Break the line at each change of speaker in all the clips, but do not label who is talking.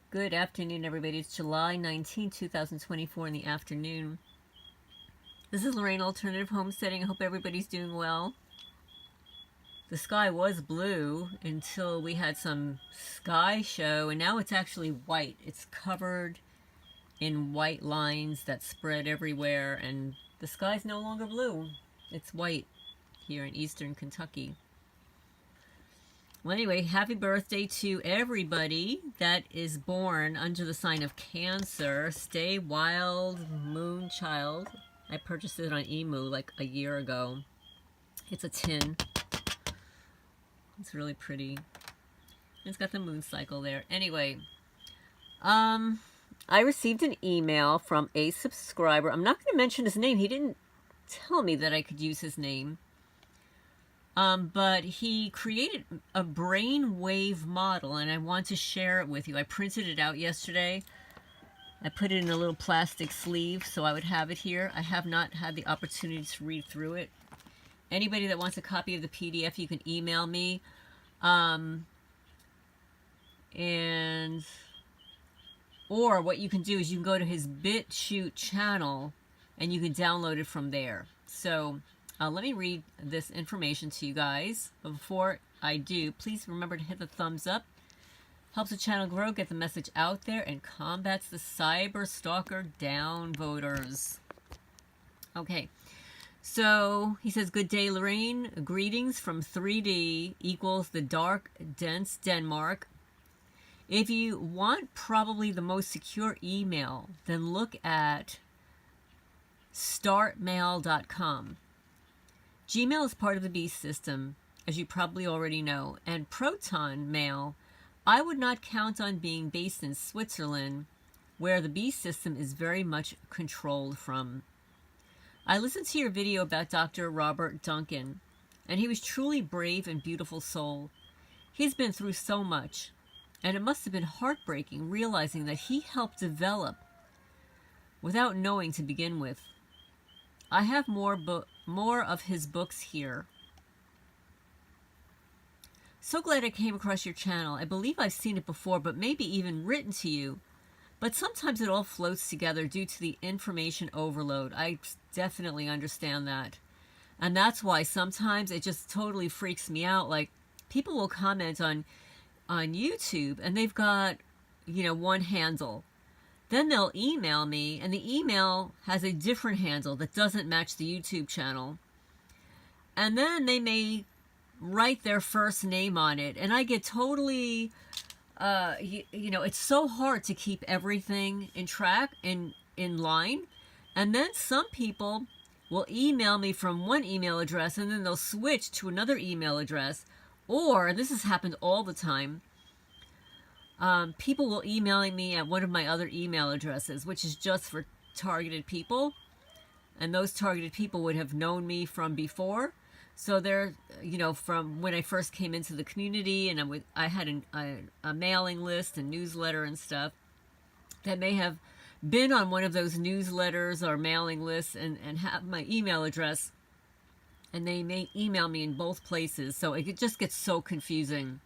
Good afternoon, everybody. It's July 19, 2024 in the afternoon. This is Lorraine, Alternative Homesteading. I hope everybody's doing well. The sky was blue until we had some sky show, and now it's actually white. It's covered in white lines that spread everywhere, and the sky's no longer blue. It's white here in eastern Kentucky. Well, anyway, happy birthday to everybody that is born under the sign of Cancer. Stay wild, moon child. I purchased it on Emu like a year ago. It's a tin. It's really pretty. It's got the moon cycle there. Anyway, I received an email from a subscriber. I'm not going to mention his name. He didn't tell me that I could use his name. But he created a brainwave model, and I want to share it with you. I printed it out yesterday. I put it in a little plastic sleeve so I would have it here. I have not had the opportunity to read through it. Anybody that wants a copy of the PDF, you can email me. Or what you can do is you can go to his BitChute channel and you can download it from there. So let me read this information to you guys. But before I do, please remember to hit the thumbs up. Helps the channel grow, get the message out there, and combats the cyber stalker downvoters. Okay, so he says, good day, Lorraine. Greetings from 3D equals the dark, dense Denmark. If you want probably the most secure email, then look at startmail.com. Gmail is part of the Beast system, as you probably already know, and Proton Mail, I would not count on being based in Switzerland, where the Beast system is very much controlled from. I listened to your video about Dr. Robert Duncan, and he was truly brave and beautiful soul. He's been through so much, and it must have been heartbreaking realizing that he helped develop without knowing to begin with. I have more of his books here. So glad I came across your channel. I believe I've seen it before, but maybe even written to you. But sometimes it all floats together due to the information overload. I definitely understand that. And that's why sometimes it just totally freaks me out. Like, people will comment on YouTube and they've got, one handle. Then they'll email me, and the email has a different handle that doesn't match the YouTube channel. And then they may write their first name on it, and I get totally, it's so hard to keep everything in line. And then some people will email me from one email address, and then they'll switch to another email address. Or, and this has happened all the time, people will email me at one of my other email addresses, which is just for targeted people. And those targeted people would have known me from before. So they're, from when I first came into the community, and I had a mailing list and newsletter and stuff that may have been on one of those newsletters or mailing lists and have my email address. And they may email me in both places. So it just gets so confusing.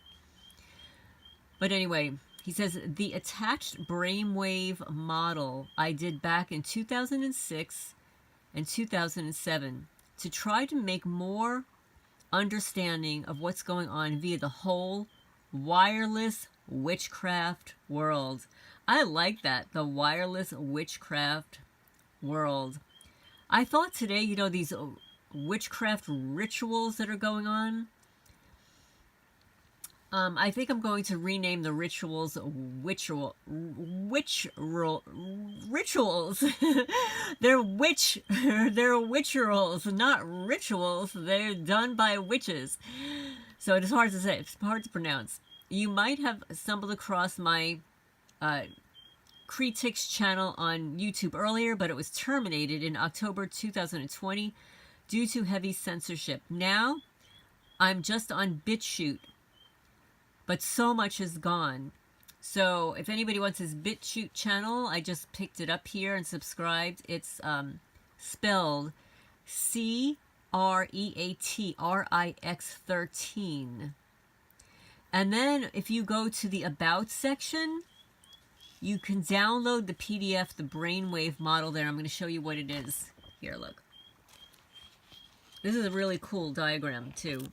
But anyway, he says, the attached brainwave model I did back in 2006 and 2007 to try to make more understanding of what's going on via the whole wireless witchcraft world. I like that, the wireless witchcraft world. I thought today, these witchcraft rituals that are going on, I think I'm going to rename the rituals rituals. They're witcherals, not rituals. They're done by witches. So it is hard to say. It's hard to pronounce. You might have stumbled across my Critics channel on YouTube earlier, but it was terminated in October 2020 due to heavy censorship. Now, I'm just on BitChute. But so much is gone. So if anybody wants his BitChute channel, I just picked it up here and subscribed. It's spelled CREATRIX13. And then if you go to the About section, You can download the PDF, the Brainwave model there. I'm going to show you what it is. Here, look. This is a really cool diagram, too.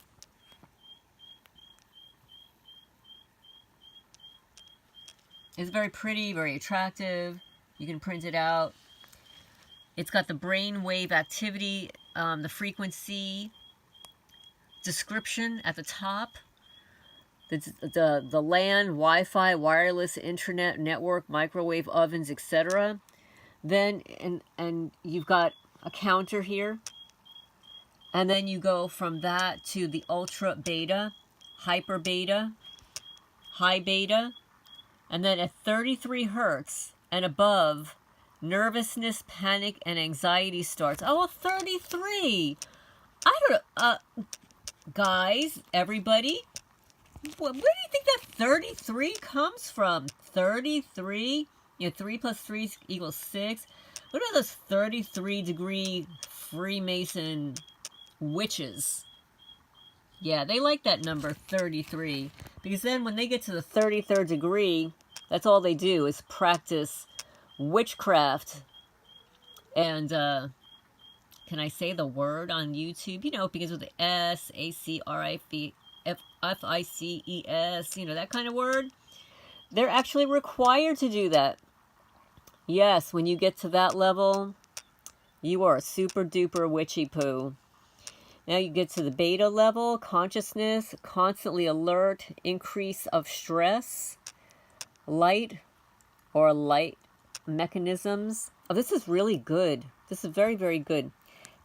It's very pretty, very attractive. You can print it out. It's got the brainwave activity, the frequency description at the top. The LAN, Wi-Fi, wireless, internet, network, microwave ovens, etc. Then, and you've got a counter here. And then you go from that to the ultra beta, hyper beta, high beta. And then at 33 hertz and above, nervousness, panic, and anxiety starts. Oh, 33! I don't know. Guys, everybody, where do you think that 33 comes from? 33? 3 plus 3 equals 6. What about those 33-degree Freemason witches? Yeah, they like that number 33. Because then when they get to the 33rd degree, that's all they do is practice witchcraft. And, can I say the word on YouTube? It begins with the S, A-C-R-I-F-I-C-E-S, that kind of word. They're actually required to do that. Yes, when you get to that level, you are a super duper witchy poo. Now you get to the beta level, consciousness, constantly alert, increase of stress, light mechanisms. Oh, this is really good. This is very, very good.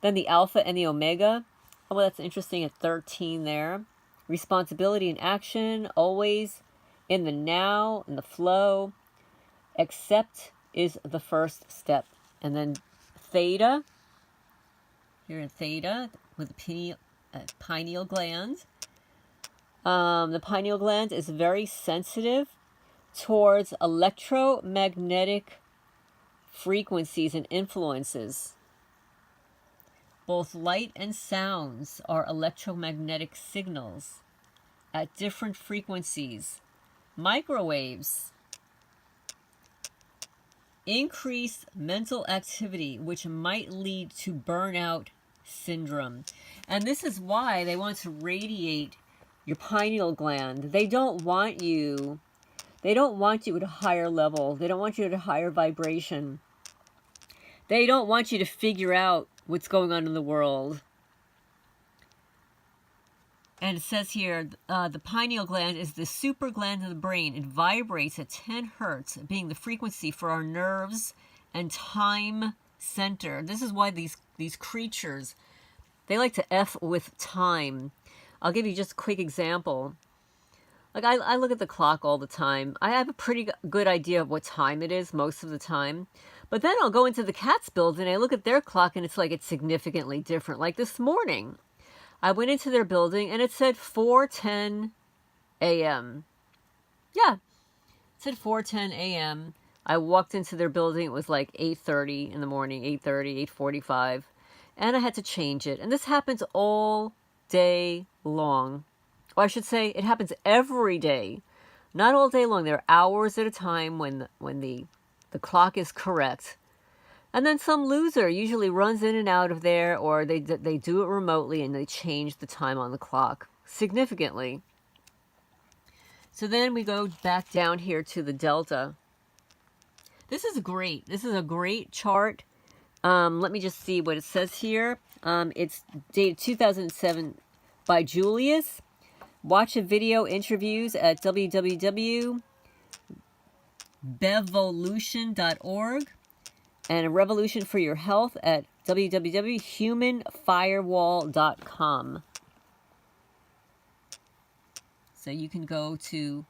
Then the alpha and the omega. Oh, well, that's interesting at 13 there. Responsibility and action, always in the now, in the flow. Accept is the first step. And then theta. Here in theta with the pineal gland. The pineal gland is very sensitive towards electromagnetic frequencies and influences. Both light and sounds are electromagnetic signals at different frequencies. Microwaves increase mental activity, which might lead to burnout syndrome. And this is why they want to radiate your pineal gland. They don't want you at a higher level. They don't want you at a higher vibration. They don't want you to figure out what's going on in the world. And it says here, the pineal gland is the super gland of the brain. It vibrates at 10 hertz, being the frequency for our nerves and time center. This is why these creatures, they like to F with time. I'll give you just a quick example. Like, I look at the clock all the time. I have a pretty good idea of what time it is most of the time. But then I'll go into the cat's building and I look at their clock and it's like it's significantly different. Like this morning, I went into their building and it said 4:10 a.m. Yeah, it said 4:10 a.m. I walked into their building. It was like 8:30 in the morning, 8:30, 8:45. And I had to change it. And this happens all day long. Or I should say it happens every day. Not all day long. There are hours at a time when the clock is correct. And then some loser usually runs in and out of there, or they do it remotely and they change the time on the clock significantly. So then we go back down here to the delta. This is great. This is a great chart. Let me just see what it says here. It's dated 2007 by Julius. Watch a video interviews at www.bevolution.org. And a revolution for your health at www.humanfirewall.com. So you can go to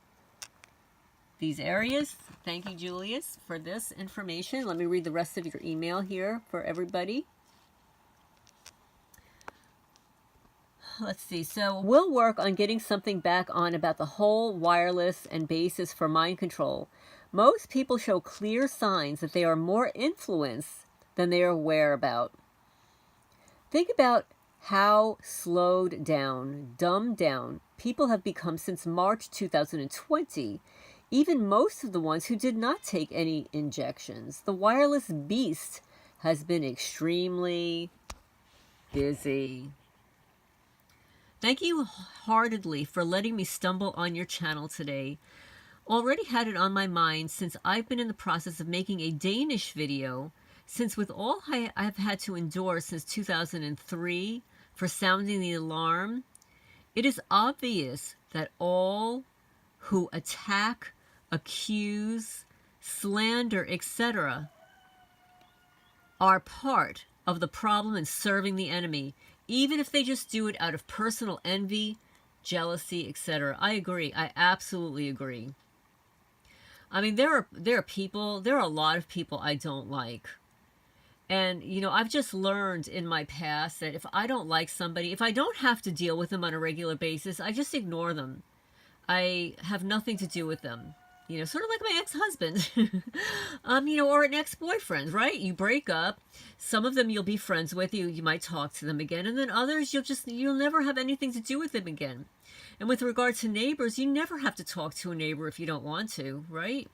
these areas. Thank you, Julius, for this information. Let me read the rest of your email here for everybody. Let's see. So we'll work on getting something back on about the whole wireless and basis for mind control. Most people show clear signs that they are more influenced than they are aware about. Think about how slowed down, dumbed down people have become since March 2020. even most of the ones who did not take any injections. The wireless beast has been extremely busy. Thank you heartedly for letting me stumble on your channel today. Already had it on my mind since I've been in the process of making a Danish video, since with all I've had to endure since 2003 for sounding the alarm, it is obvious that all who attack, accuse, slander, etc. are part of the problem in serving the enemy, even if they just do it out of personal envy, jealousy, etc. I agree. I absolutely agree. I mean, there are a lot of people I don't like. And, you know, I've just learned in my past that if I don't like somebody, if I don't have to deal with them on a regular basis, I just ignore them. I have nothing to do with them. You know, sort of like my ex-husband, you know, or an ex-boyfriend, right? You break up. Some of them you'll be friends with. You might talk to them again. And then others, you'll never have anything to do with them again. And with regard to neighbors, you never have to talk to a neighbor if you don't want to, right?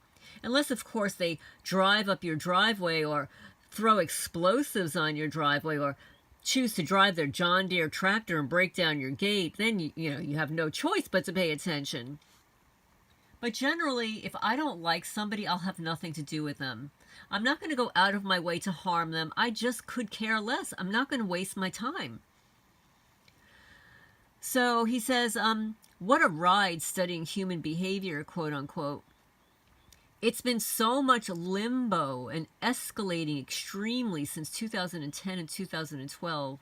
Unless, of course, they drive up your driveway or throw explosives on your driveway or choose to drive their John Deere tractor and break down your gate. Then, you know, you have no choice but to pay attention. But generally, if I don't like somebody, I'll have nothing to do with them. I'm not going to go out of my way to harm them. I just could care less. I'm not going to waste my time. So he says, what a ride studying human behavior, quote unquote. It's been so much limbo and escalating extremely since 2010 and 2012.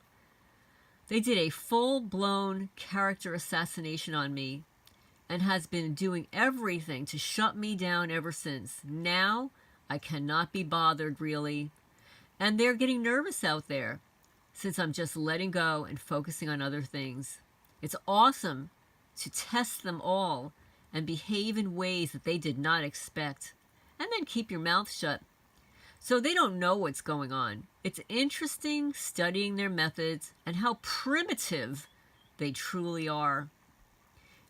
They did a full-blown character assassination on me and has been doing everything to shut me down ever since. Now, I cannot be bothered, really. And they're getting nervous out there, since I'm just letting go and focusing on other things. It's awesome to test them all and behave in ways that they did not expect. And then keep your mouth shut, so they don't know what's going on. It's interesting studying their methods and how primitive they truly are.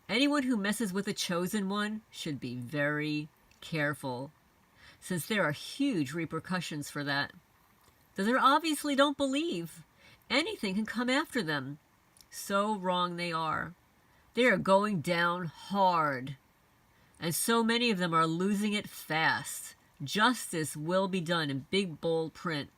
Anyone who messes with a chosen one should be very careful, since there are huge repercussions for that. Though they obviously don't believe anything can come after them. So wrong they are. They are going down hard, and so many of them are losing it fast. Justice will be done in big, bold print.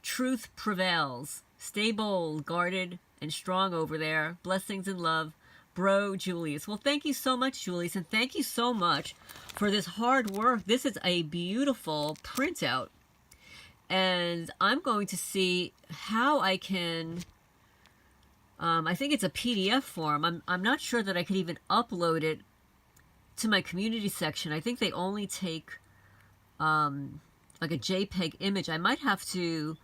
Truth prevails. Stay bold, guarded, and strong over there. Blessings and love. Bro, Julius. Well, thank you so much, Julius, and thank you so much for this hard work. This is a beautiful printout, and I'm going to see how I can, I think it's a PDF form. I'm not sure that I could even upload it to my community section. I think they only take like a JPEG image. I might have to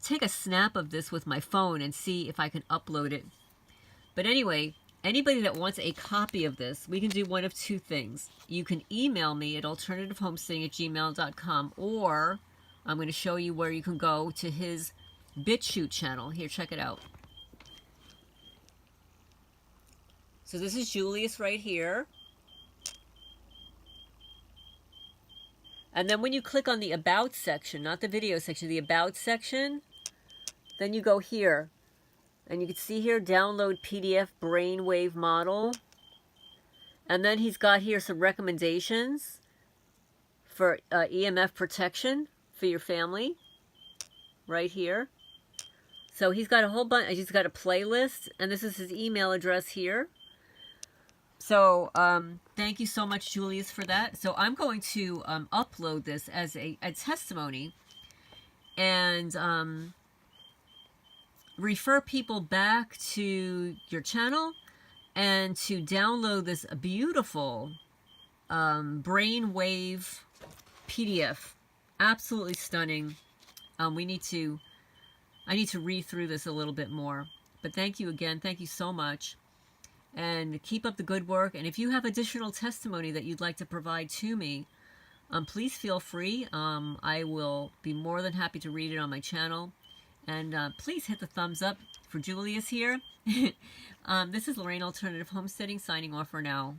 take a snap of this with my phone and see if I can upload it. But anyway, anybody that wants a copy of this, we can do one of two things. You can email me at alternativehomesteading@gmail.com, or I'm going to show you where you can go to his BitChute channel. Here, check it out. So this is Julius right here. And then when you click on the About section, not the video section, the About section, then you go here. And you can see here, download PDF Brainwave model. And then he's got here some recommendations for EMF protection for your family. Right here. So he's got a whole bunch, he's got a playlist, and this is his email address here. So, thank you so much, Julius, for that. So I'm going to upload this as a testimony and refer people back to your channel and to download this beautiful Brainwave PDF. Absolutely stunning. I need to read through this a little bit more. But thank you again. Thank you so much. And keep up the good work. And if you have additional testimony that you'd like to provide to me, please feel free. I will be more than happy to read it on my channel. And please hit the thumbs up for Julius here. This is Lorraine, Alternative Homesteading, signing off for now.